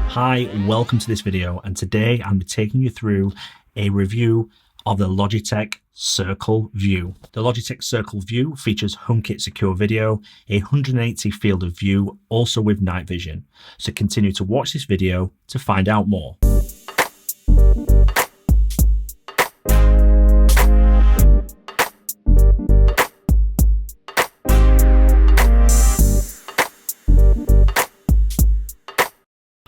Hi, welcome to this video, and today I'm taking you through a review of the Logitech Circle View. The Logitech Circle View features HomeKit Secure video, a 180 field of view, also with night vision. So continue to watch this video to find out more.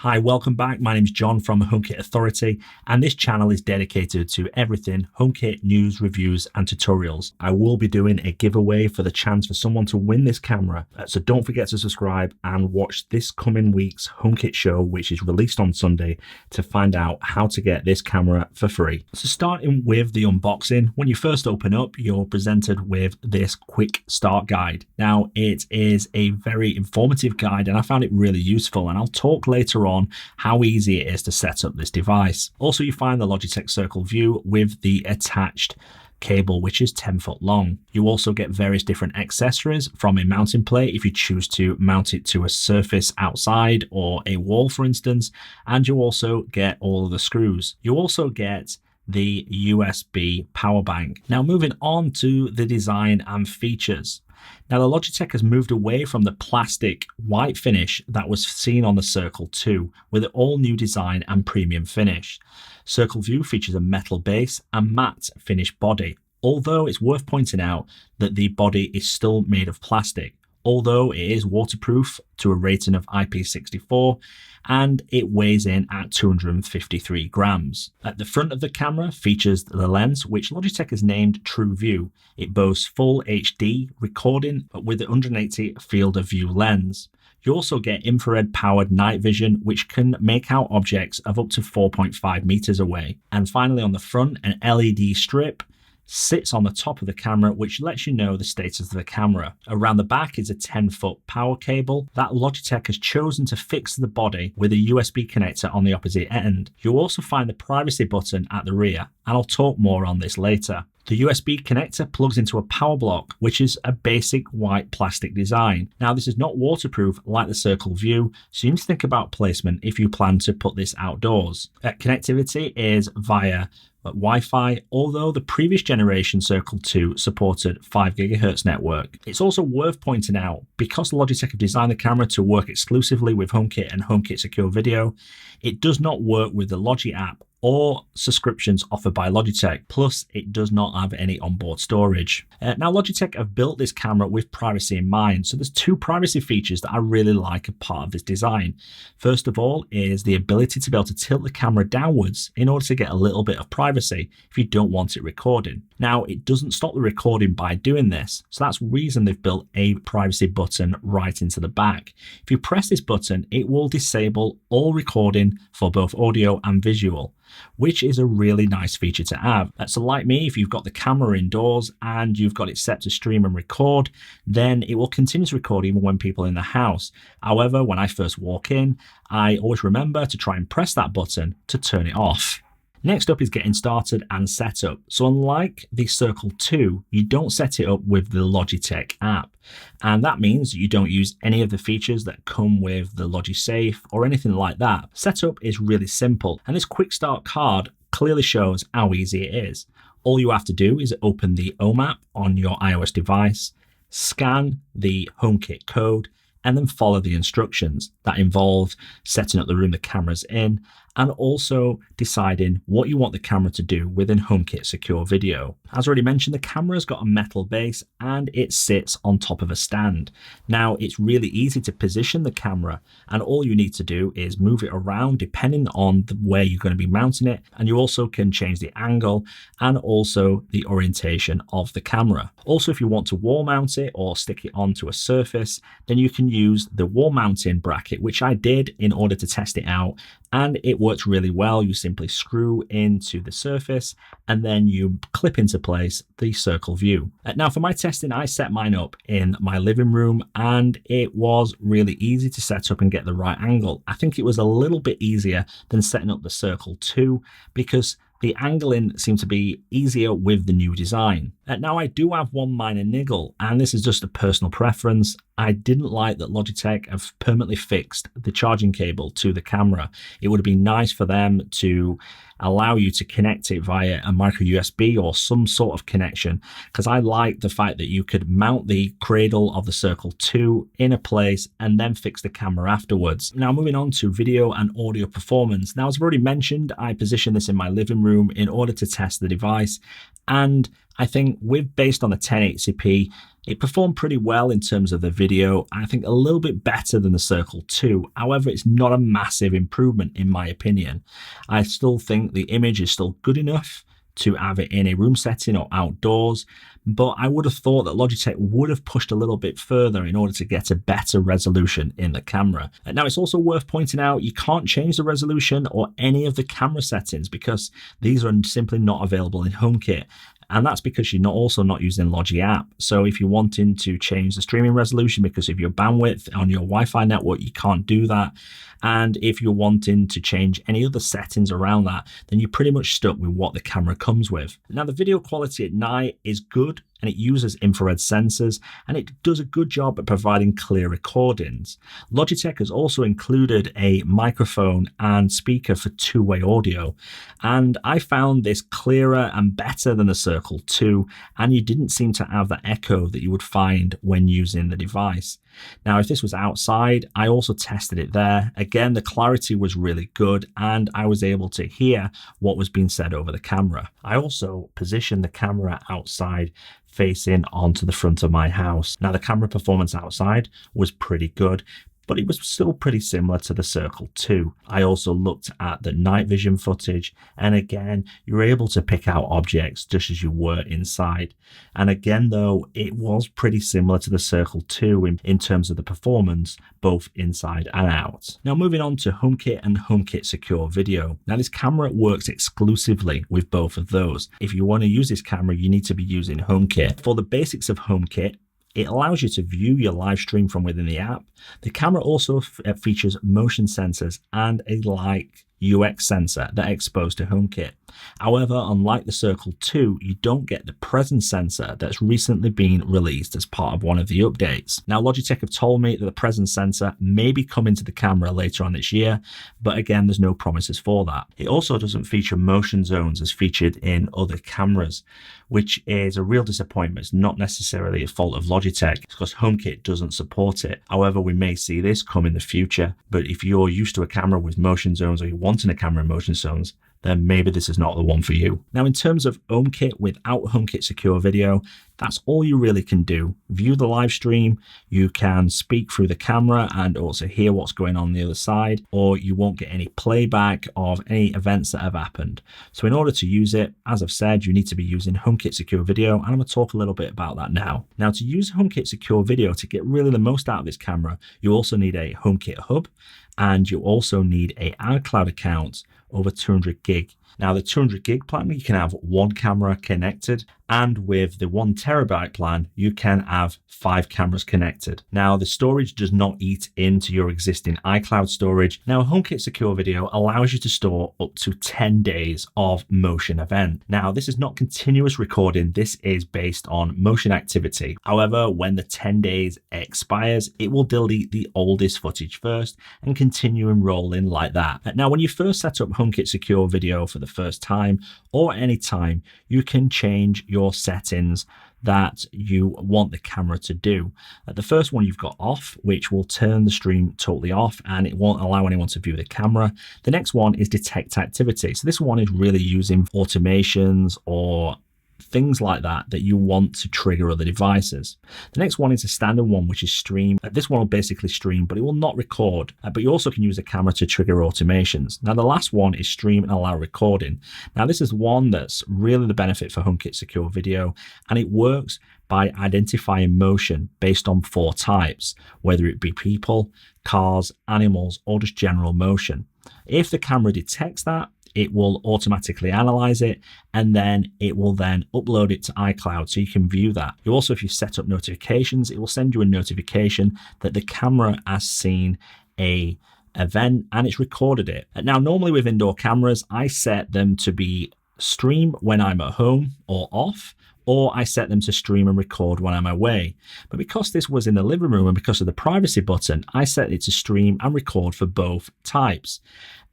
Hi, welcome back. My name is John from HomeKit Authority, and this channel is dedicated to everything HomeKit news, reviews, and tutorials. I will be doing a giveaway for the chance for someone to win this camera. So don't forget to subscribe and watch this coming week's HomeKit show, which is released on Sunday, to find out how to get this camera for free. So starting with the unboxing, when you first open up, you're presented with this quick start guide. Now, it is a very informative guide, and I found it really useful, and I'll talk later on how easy it is to set up this device. Also, you find the Logitech Circle View with the attached cable, which is 10 foot long. You also get various different accessories from a mounting plate if you choose to mount it to a surface outside or a wall, for instance, and you also get all of the screws. You also get the USB power bank. Now, moving on to the design and features. Now, the Logitech has moved away from the plastic white finish that was seen on the Circle 2 with an all-new design and premium finish. Circle View features a metal base and matte finish body, although it's worth pointing out that the body is still made of plastic, although it is waterproof to a rating of IP64, and it weighs in at 253 grams. At the front of the camera features the lens, which Logitech has named True View. It boasts full HD recording, but with a 180 field of view lens. You also get infrared powered night vision, which can make out objects of up to 4.5 meters away. And finally, on the front, an LED strip sits on the top of the camera, which lets you know the status of the camera. Around the back is a 10-foot power cable that Logitech has chosen to fix the body with a USB connector on the opposite end. You'll also find the privacy button at the rear, and I'll talk more on this later. The USB connector plugs into a power block, which is a basic white plastic design. Now, this is not waterproof like the Circle View, so you need to think about placement if you plan to put this outdoors. Connectivity is via Wi-Fi, although the previous generation Circle 2 supported 5 GHz network. It's also worth pointing out, because Logitech have designed the camera to work exclusively with HomeKit and HomeKit Secure video, it does not work with the Logi app or subscriptions offered by Logitech. Plus, it does not have any onboard storage. Now, Logitech have built this camera with privacy in mind. So there's two privacy features that I really like as part of this design. First of all is the ability to be able to tilt the camera downwards in order to get a little bit of privacy if you don't want it recording. Now, it doesn't stop the recording by doing this. So that's the reason they've built a privacy button right into the back. If you press this button, it will disable all recording for both audio and visual, which is a really nice feature to have. So like me, if you've got the camera indoors and you've got it set to stream and record, then it will continue to record even when people are in the house. However, when I first walk in, I always remember to try and press that button to turn it off. Next up is getting started and setup. So unlike the Circle 2, you don't set it up with the Logitech app. And that means you don't use any of the features that come with the LogiSafe or anything like that. Setup is really simple, and this quick start card clearly shows how easy it is. All you have to do is open the Home app on your iOS device, scan the HomeKit code, and then follow the instructions. That involves setting up the room the camera's in, and also deciding what you want the camera to do within HomeKit Secure video. As already mentioned, the camera's got a metal base and it sits on top of a stand. Now, it's really easy to position the camera, and all you need to do is move it around depending on where you're going to be mounting it, and you also can change the angle and also the orientation of the camera. Also, if you want to wall mount it or stick it onto a surface, then you can use the wall mounting bracket, which I did in order to test it out, and it works really well. You simply screw into the surface and then you clip into place the Circle View. Now, for my testing, I set mine up in my living room, and it was really easy to set up and get the right angle. I think it was a little bit easier than setting up the Circle 2 because the angling seemed to be easier with the new design. Now, I do have one minor niggle, and this is just a personal preference. I didn't like that Logitech have permanently fixed the charging cable to the camera. It would have been nice for them to allow you to connect it via a micro USB or some sort of connection, because I like the fact that you could mount the cradle of the Circle 2 in a place and then fix the camera afterwards. Now, moving on to video and audio performance. Now, as I've already mentioned, I positioned this in my living room in order to test the device, and I think based on the 1080p, it performed pretty well in terms of the video. I think a little bit better than the Circle 2. However, it's not a massive improvement in my opinion. I still think the image is still good enough to have it in a room setting or outdoors, but I would have thought that Logitech would have pushed a little bit further in order to get a better resolution in the camera. Now, it's also worth pointing out you can't change the resolution or any of the camera settings because these are simply not available in HomeKit. And that's because you're also not using Logi app. So if you're wanting to change the streaming resolution because of your bandwidth on your Wi-Fi network, you can't do that. And if you're wanting to change any other settings around that, then you're pretty much stuck with what the camera comes with. Now, the video quality at night is good, and it uses infrared sensors, and it does a good job at providing clear recordings. Logitech has also included a microphone and speaker for two-way audio, and I found this clearer and better than the Circle 2, and you didn't seem to have that echo that you would find when using the device. Now, if this was outside, I also tested it there. Again, the clarity was really good, and I was able to hear what was being said over the camera. I also positioned the camera outside, facing onto the front of my house. Now, the camera performance outside was pretty good, but it was still pretty similar to the Circle 2. I also looked at the night vision footage, and again, you're able to pick out objects just as you were inside. And again, though, it was pretty similar to the Circle 2 in terms of the performance, both inside and out. Now, moving on to HomeKit and HomeKit Secure Video. Now, this camera works exclusively with both of those. If you want to use this camera, you need to be using HomeKit. For the basics of HomeKit, it allows you to view your live stream from within the app. The camera also features motion sensors and a light UX sensor that are exposed to HomeKit. However, unlike the Circle 2, you don't get the presence sensor that's recently been released as part of one of the updates. Now, Logitech have told me that the presence sensor may be coming to the camera later on this year, but again, there's no promises for that. It also doesn't feature motion zones as featured in other cameras, which is a real disappointment. It's not necessarily a fault of Logitech because HomeKit doesn't support it. However, we may see this come in the future, but if you're used to a camera with motion zones or you're wanting a camera in motion zones, then maybe this is not the one for you. Now, in terms of HomeKit without HomeKit Secure Video, that's all you really can do. View the live stream, you can speak through the camera and also hear what's going on the other side, or you won't get any playback of any events that have happened. So in order to use it, as I've said, you need to be using HomeKit Secure Video, and I'm going to talk a little bit about that now. Now, to use HomeKit Secure Video to get really the most out of this camera, you also need a HomeKit hub, and you also need a iCloud account over 200 gig. Now, the 200 gig plan, you can have one camera connected, and with the 1 terabyte plan, you can have 5 cameras connected. Now, the storage does not eat into your existing iCloud storage. Now, HomeKit Secure Video allows you to store up to 10 days of motion event. Now, this is not continuous recording. This is based on motion activity. However, when the 10 days expires, it will delete the oldest footage first and continue enrolling like that. Now, when you first set up HomeKit Secure Video for the first time or any time, you can change your settings that you want the camera to do. The first one you've got off, which will turn the stream totally off and it won't allow anyone to view the camera. The next one is detect activity. So this one is really using automations or things like that you want to trigger other devices. The next one is a standard one, which is stream. This one will basically stream, but it will not record. But you also can use a camera to trigger automations. Now, the last one is stream and allow recording. Now, this is one that's really the benefit for HomeKit Secure Video, and it works by identifying motion based on 4 types, whether it be people, cars, animals, or just general motion. If the camera detects that, it will automatically analyze it, and then it will then upload it to iCloud so you can view that. You also, if you set up notifications, it will send you a notification that the camera has seen a event and it's recorded it. Now, normally with indoor cameras, I set them to be stream when I'm at home or off, or I set them to stream and record when I'm away. But because this was in the living room and because of the privacy button, I set it to stream and record for both types.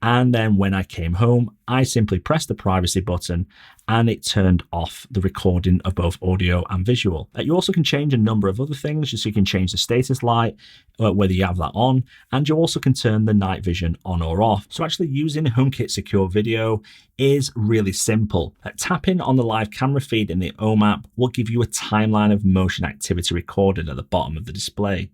And then when I came home, I simply pressed the privacy button and it turned off the recording of both audio and visual. You also can change a number of other things, just so you can change the status light, whether you have that on, and you also can turn the night vision on or off. So actually using HomeKit Secure Video is really simple. Tapping on the live camera feed in the Home app will give you a timeline of motion activity recorded at the bottom of the display.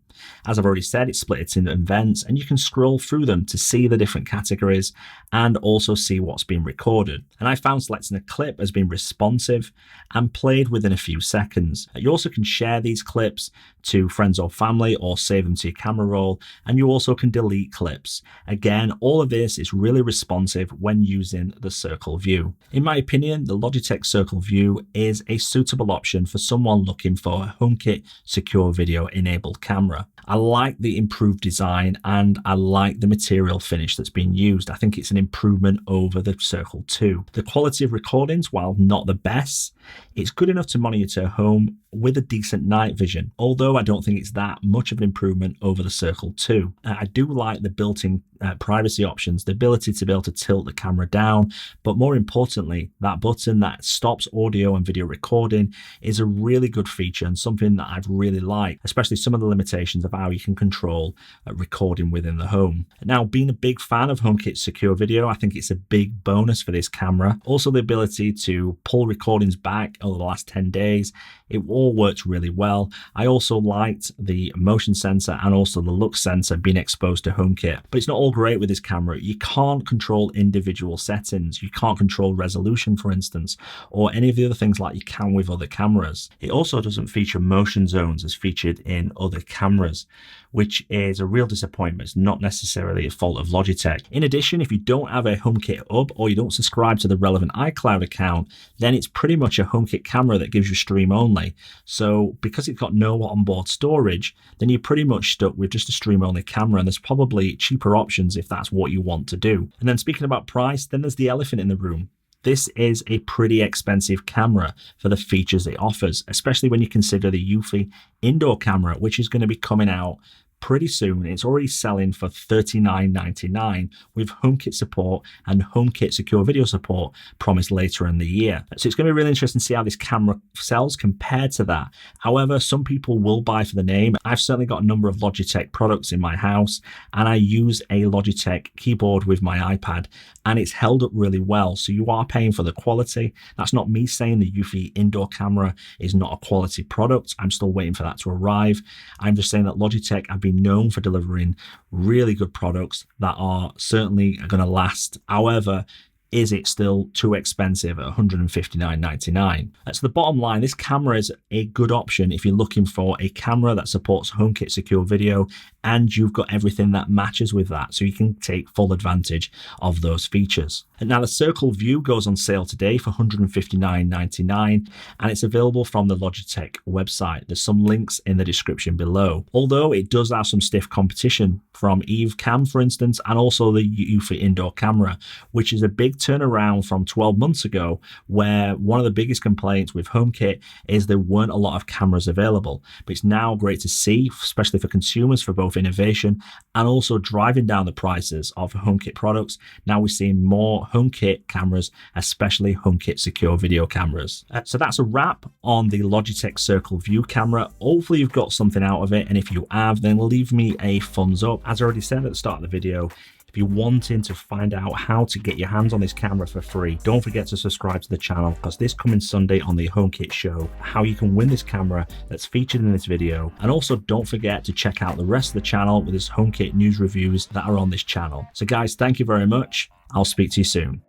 As I've already said, it's split into events and you can scroll through them to see the different categories and also see what's been recorded. And I found selecting a clip has been responsive and played within a few seconds. You also can share these clips to friends or family or save them to your camera roll, and you also can delete clips. Again, all of this is really responsive when using the Circle View. In my opinion, the Logitech Circle View is a suitable option for someone looking for a HomeKit Secure Video enabled camera. I like the improved design and I like the material finish that's been used. I think it's an improvement over the Circle 2. The quality of recordings, while not the best, it's good enough to monitor home with a decent night vision, although I don't think it's that much of an improvement over the Circle 2. I do like the built-in privacy options, the ability to be able to tilt the camera down, but more importantly, that button that stops audio and video recording is a really good feature and something that I've really liked, especially some of the limitations of how you can control recording within the home. Now, being a big fan of HomeKit Secure Video, I think it's a big bonus for this camera. Also, the ability to pull recordings back over the last 10 days, it all works really well. I also liked the motion sensor and also the look sensor being exposed to HomeKit, but it's not all great with this camera. You can't control individual settings. You can't control resolution, for instance, or any of the other things like you can with other cameras. It also doesn't feature motion zones as featured in other cameras, which is a real disappointment. It's not necessarily a fault of Logitech. In addition, if you don't have a HomeKit hub or you don't subscribe to the relevant iCloud account, then it's pretty much a HomeKit camera that gives you stream only. So because it's got no onboard storage, then you're pretty much stuck with just a stream only camera, and there's probably cheaper options if that's what you want to do. And then speaking about price, then there's the elephant in the room. This is a pretty expensive camera for the features it offers, especially when you consider the Eufy indoor camera, which is going to be coming out pretty soon. It's already selling for $39.99 with HomeKit support and HomeKit Secure Video support promised later in the year. So it's going to be really interesting to see how this camera sells compared to that. However, some people will buy for the name. I've certainly got a number of Logitech products in my house, and I use a Logitech keyboard with my iPad, and it's held up really well. So you are paying for the quality. That's not me saying the Eufy indoor camera is not a quality product. I'm still waiting for that to arrive. I'm just saying that Logitech have been known for delivering really good products that are certainly going to last. However, is it still too expensive at $159.99? So the bottom line, this camera is a good option if you're looking for a camera that supports HomeKit Secure Video and you've got everything that matches with that, so you can take full advantage of those features. And now the Circle View goes on sale today for $159.99 and it's available from the Logitech website. There's some links in the description below. Although it does have some stiff competition from Eve Cam, for instance, and also the Eufy indoor camera, which is a big turnaround from 12 months ago, where one of the biggest complaints with HomeKit is there weren't a lot of cameras available. But it's now great to see, especially for consumers, for both innovation and also driving down the prices of HomeKit products. Now we're seeing more HomeKit cameras, especially HomeKit Secure Video cameras. So that's a wrap on the Logitech Circle View camera. Hopefully you've got something out of it, and if you have, then leave me a thumbs up. As I already said at the start of the video, if you're wanting to find out how to get your hands on this camera for free, don't forget to subscribe to the channel, because this coming Sunday on the HomeKit show, how you can win this camera that's featured in this video. And also don't forget to check out the rest of the channel with this HomeKit news reviews that are on this channel. So guys, thank you very much. I'll speak to you soon.